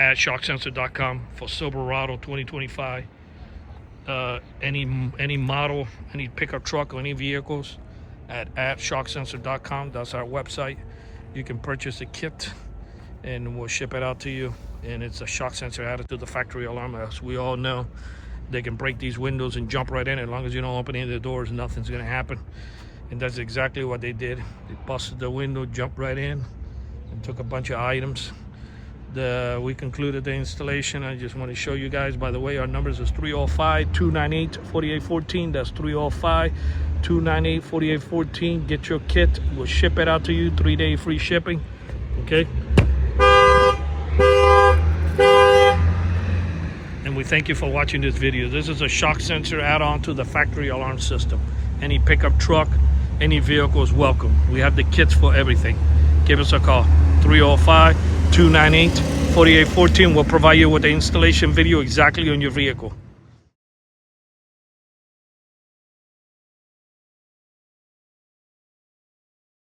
at shocksensor.com for Silverado 2025. Any model, any pickup truck, or any vehicles at shocksensor.com. That's our website. You can purchase a kit and we'll ship it out to you. And it's a shock sensor added to the factory alarm. As we all know, they can break these windows and jump right in. As long as you don't open any of the doors, nothing's gonna happen. And that's exactly what they did. They busted the window, jumped right in, and took a bunch of items. We concluded the installation. I just want to show you guys, by the way, our numbers is 305-298-4814. That's 305-298-4814. Get your kit. We'll ship it out to you. 3-day free shipping. Okay. And we thank you for watching this video. This is a shock sensor add-on to the factory alarm system. Any pickup truck, any vehicle is welcome. We have the kits for everything. Give us a call. 305-298-4814. We'll provide you with the installation video exactly on your vehicle.